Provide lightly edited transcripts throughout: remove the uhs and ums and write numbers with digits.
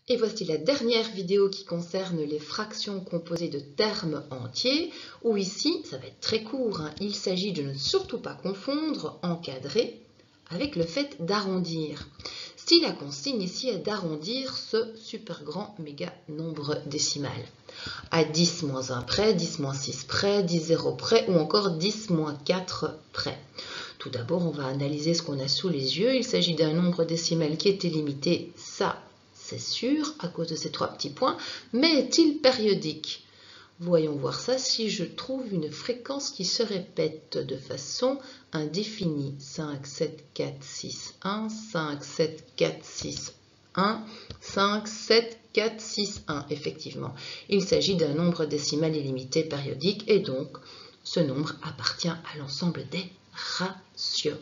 Et voici la dernière vidéo qui concerne les fractions composées de termes entiers, où ici, ça va être très court, il s'agit de ne surtout pas confondre encadré avec le fait d'arrondir. Si la consigne ici est d'arrondir ce super grand méga nombre décimal à 10 moins 1 près, 10 moins 6 près, 10 0 près ou encore 10 moins 4 près. Tout d'abord, on va analyser ce qu'on a sous les yeux. Il s'agit d'un nombre décimal qui était limité, ça c'est sûr, à cause de ces trois petits points, mais est-il périodique? Voyons voir ça si je trouve une fréquence qui se répète de façon indéfinie. 5, 7, 4, 6, 1, 5, 7, 4, 6, 1, 5, 7, 4, 6, 1. Effectivement, il s'agit d'un nombre décimal illimité périodique et donc ce nombre appartient à l'ensemble des rationnels.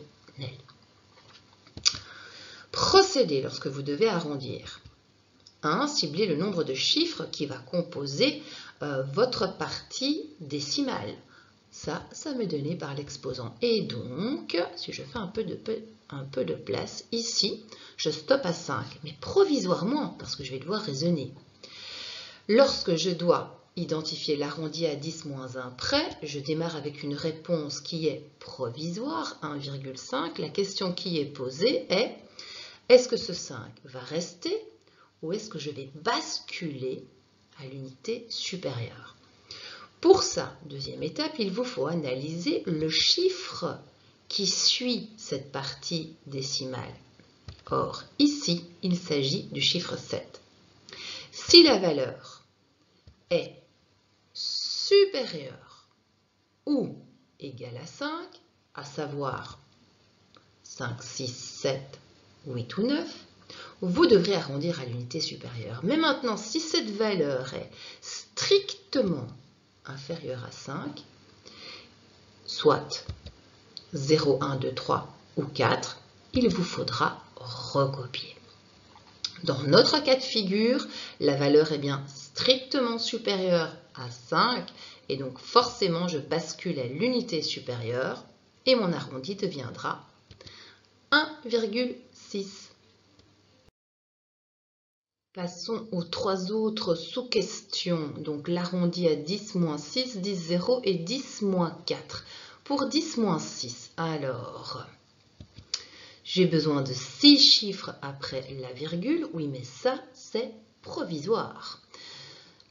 Procédez lorsque vous devez arrondir. 1. Ciblez le nombre de chiffres qui va composer votre partie décimale. Ça m'est donné par l'exposant. Et donc, si je fais un peu de place ici, je stoppe à 5, mais provisoirement, parce que je vais devoir raisonner. Lorsque je dois identifier l'arrondi à 10 moins 1 près, je démarre avec une réponse qui est provisoire, 1,5. La question qui est posée est, est-ce que ce 5 va rester ou est-ce que je vais basculer à l'unité supérieure? Pour ça, deuxième étape, il vous faut analyser le chiffre qui suit cette partie décimale. Or, ici, il s'agit du chiffre 7. Si la valeur est supérieure ou égale à 5, à savoir 5, 6, 7, 8 ou 9, vous devrez arrondir à l'unité supérieure. Mais maintenant, si cette valeur est strictement inférieure à 5, soit 0, 1, 2, 3 ou 4, il vous faudra recopier. Dans notre cas de figure, la valeur est bien strictement supérieure à 5 et donc forcément je bascule à l'unité supérieure et mon arrondi deviendra 1,6. Passons aux trois autres sous-questions, donc l'arrondi à 10 moins 6, 10, 0 et 10 moins 4. Pour 10 moins 6, alors, j'ai besoin de 6 chiffres après la virgule, oui mais ça c'est provisoire.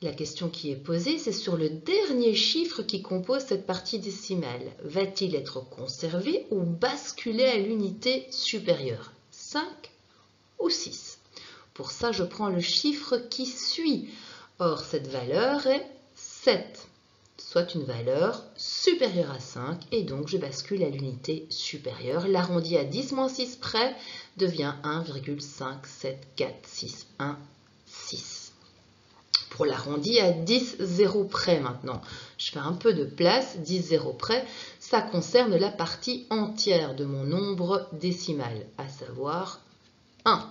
La question qui est posée, c'est sur le dernier chiffre qui compose cette partie décimale. Va-t-il être conservé ou basculé à l'unité supérieure? 5 ou 6? Pour ça, je prends le chiffre qui suit. Or, cette valeur est 7, soit une valeur supérieure à 5, et donc je bascule à l'unité supérieure. L'arrondi à 10 moins 6 près devient 1,57461, 6. Pour l'arrondi à 10, 0 près maintenant, je fais un peu de place, 10, 0 près, ça concerne la partie entière de mon nombre décimal, à savoir 1.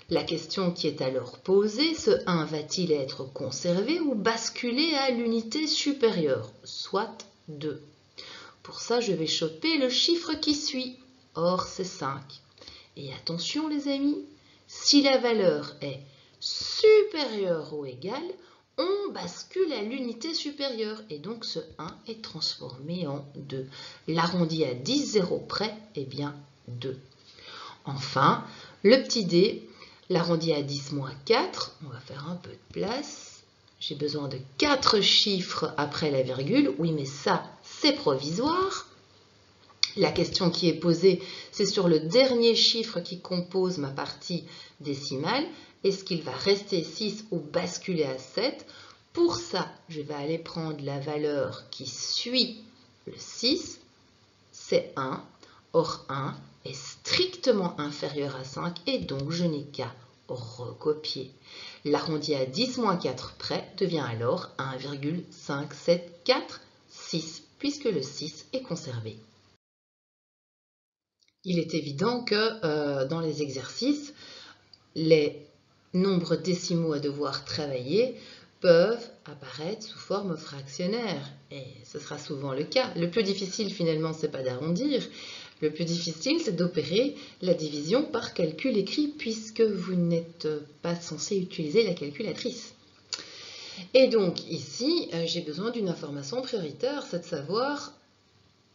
La question qui est alors posée, ce 1 va-t-il être conservé ou basculé à l'unité supérieure, soit 2? Pour ça, je vais choper le chiffre qui suit. Or, c'est 5. Et attention les amis, si la valeur est supérieure ou égale, on bascule à l'unité supérieure et donc ce 1 est transformé en 2. L'arrondi à 10, 0 près est bien 2. Enfin, le petit d, l'arrondi à 10 moins 4, on va faire un peu de place. J'ai besoin de 4 chiffres après la virgule. Oui, mais ça, c'est provisoire. La question qui est posée, c'est sur le dernier chiffre qui compose ma partie décimale. Est-ce qu'il va rester 6 ou basculer à 7? Pour ça, je vais aller prendre la valeur qui suit le 6. C'est 1. Or, 1 est strictement inférieur à 5 et donc je n'ai qu'à recopier. L'arrondi à 10 moins 4 près devient alors 1,574,6 puisque le 6 est conservé. Il est évident que dans les exercices, les nombres décimaux à devoir travailler peuvent apparaître sous forme fractionnaire. Et ce sera souvent le cas. Le plus difficile finalement, ce n'est pas d'arrondir, Le plus difficile, c'est d'opérer la division par calcul écrit puisque vous n'êtes pas censé utiliser la calculatrice. Et donc ici, j'ai besoin d'une information prioritaire, c'est de savoir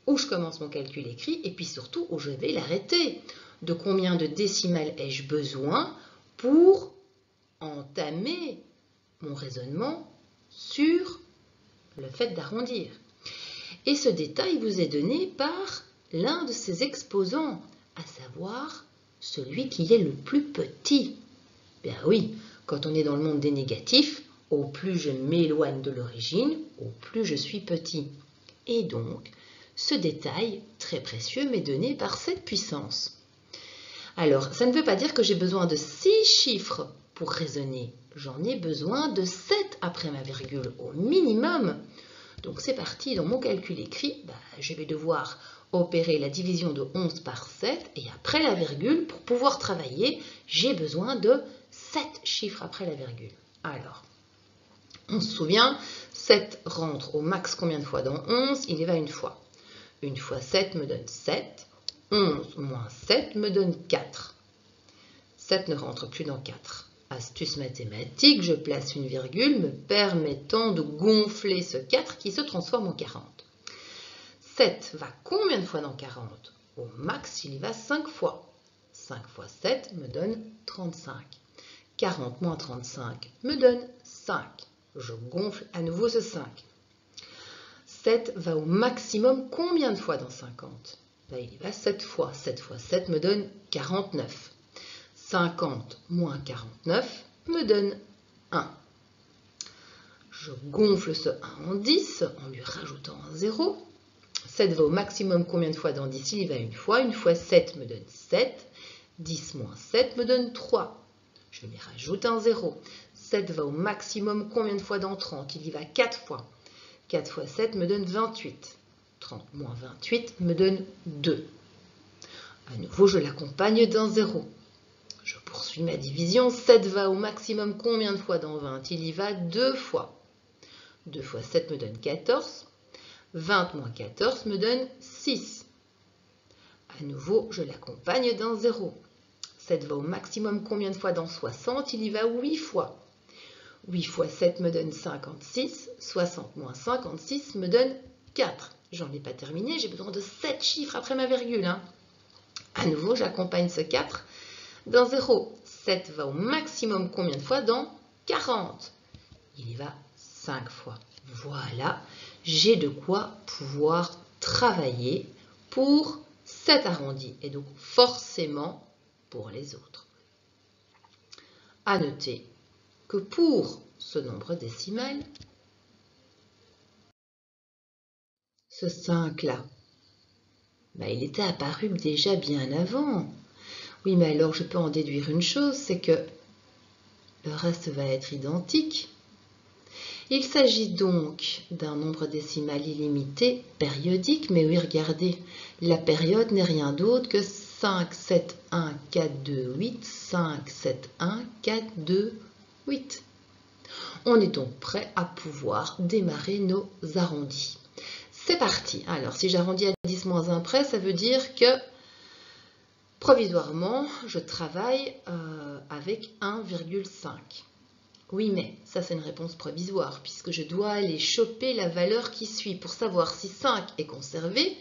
où je commence mon calcul écrit et puis surtout où je vais l'arrêter. De combien de décimales ai-je besoin pour entamer mon raisonnement sur le fait d'arrondir. Et ce détail vous est donné par l'un de ses exposants, à savoir celui qui est le plus petit. Bien oui, quand on est dans le monde des négatifs, au plus je m'éloigne de l'origine, au plus je suis petit. Et donc, ce détail très précieux m'est donné par cette puissance. Alors, ça ne veut pas dire que j'ai besoin de 6 chiffres pour raisonner. J'en ai besoin de 7 après ma virgule, au minimum. Donc c'est parti, dans mon calcul écrit, je vais devoir opérer la division de 11 par 7 et après la virgule, pour pouvoir travailler, j'ai besoin de 7 chiffres après la virgule. Alors, on se souvient, 7 rentre au max combien de fois dans 11? Il y va une fois. Une fois 7 me donne 7. 11 moins 7 me donne 4. 7 ne rentre plus dans 4. Astuce mathématique, je place une virgule me permettant de gonfler ce 4 qui se transforme en 40. 7 va combien de fois dans 40? Au max, il y va 5 fois. 5 fois 7 me donne 35. 40 moins 35 me donne 5. Je gonfle à nouveau ce 5. 7 va au maximum combien de fois dans 50? Il y va 7 fois. 7 fois 7 me donne 49. 50 moins 49 me donne 1. Je gonfle ce 1 en 10 en lui rajoutant un 0. 7 va au maximum combien de fois dans 10? Il y va une fois. Une fois 7 me donne 7. 10 moins 7 me donne 3. Je lui rajoute un 0. 7 va au maximum combien de fois dans 30? Il y va 4 fois. 4 fois 7 me donne 28. 30 moins 28 me donne 2. À nouveau, je l'accompagne d'un 0. Je poursuis ma division. 7 va au maximum combien de fois dans 20? Il y va 2 fois. 2 fois 7 me donne 14. 20 moins 14 me donne 6. À nouveau, je l'accompagne d'un 0. 7 va au maximum combien de fois dans 60? Il y va 8 fois. 8 fois 7 me donne 56. 60 moins 56 me donne 4. J'en ai pas terminé, j'ai besoin de 7 chiffres après ma virgule. À nouveau, j'accompagne ce 4 d'un 0. 7 va au maximum combien de fois dans 40? Il y va 5 fois. Voilà, j'ai de quoi pouvoir travailler pour cet arrondi et donc forcément pour les autres. À noter que pour ce nombre décimal, ce 5-là, il était apparu déjà bien avant. Oui, mais alors je peux en déduire une chose, c'est que le reste va être identique. Il s'agit donc d'un nombre décimal illimité périodique, mais oui, regardez, la période n'est rien d'autre que 5, 7, 1, 4, 2, 8, 5, 7, 1, 4, 2, 8. On est donc prêt à pouvoir démarrer nos arrondis. C'est parti. Alors, si j'arrondis à 10 moins 1 près, ça veut dire que provisoirement, je travaille avec 1,5. Oui, mais ça, c'est une réponse provisoire, puisque je dois aller choper la valeur qui suit pour savoir si 5 est conservé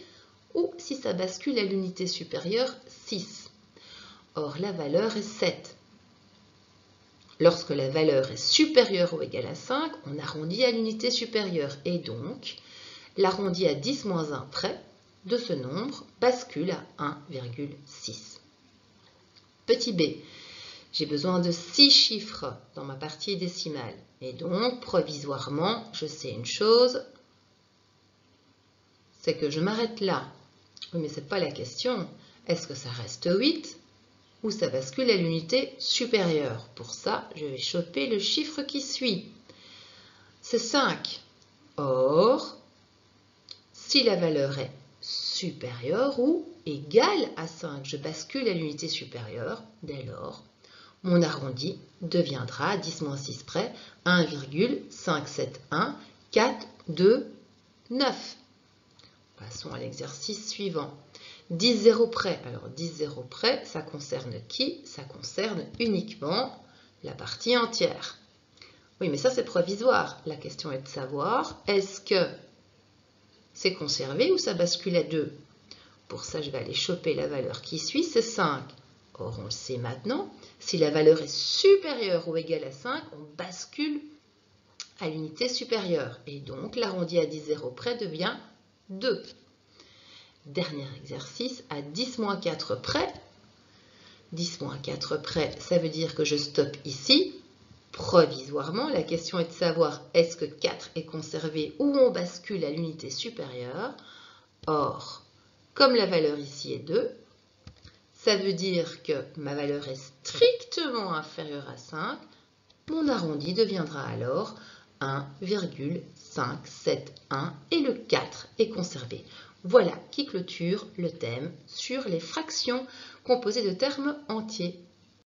ou si ça bascule à l'unité supérieure 6. Or, la valeur est 7. Lorsque la valeur est supérieure ou égale à 5, on arrondit à l'unité supérieure. Et donc, l'arrondi à 10 moins 1 près de ce nombre bascule à 1,6. Petit b, j'ai besoin de 6 chiffres dans ma partie décimale. Et donc, provisoirement, je sais une chose, c'est que je m'arrête là. Oui, mais ce n'est pas la question. Est-ce que ça reste 8 ou ça bascule à l'unité supérieure? Pour ça, je vais choper le chiffre qui suit. C'est 5. Or, si la valeur est supérieure ou égale à 5, je bascule à l'unité supérieure. Dès lors, mon arrondi deviendra à 10 moins 6 près 1,571, 4, 2, 9. Passons à l'exercice suivant. 10 zéros près. Alors 10 zéros près, ça concerne qui? Ça concerne uniquement la partie entière. Oui, mais ça c'est provisoire. La question est de savoir, est-ce que c'est conservé ou ça bascule à 2? Pour ça, je vais aller choper la valeur qui suit, c'est 5. Or, on le sait maintenant, si la valeur est supérieure ou égale à 5, on bascule à l'unité supérieure. Et donc, l'arrondi à 10 zéros près devient 2. Dernier exercice, à 10 moins 4 près. 10 moins 4 près, ça veut dire que je stoppe ici. Provisoirement, la question est de savoir est-ce que 4 est conservé ou on bascule à l'unité supérieure. Or, comme la valeur ici est 2, ça veut dire que ma valeur est strictement inférieure à 5. Mon arrondi deviendra alors 1,571 et le 4 est conservé. Voilà qui clôture le thème sur les fractions composées de termes entiers.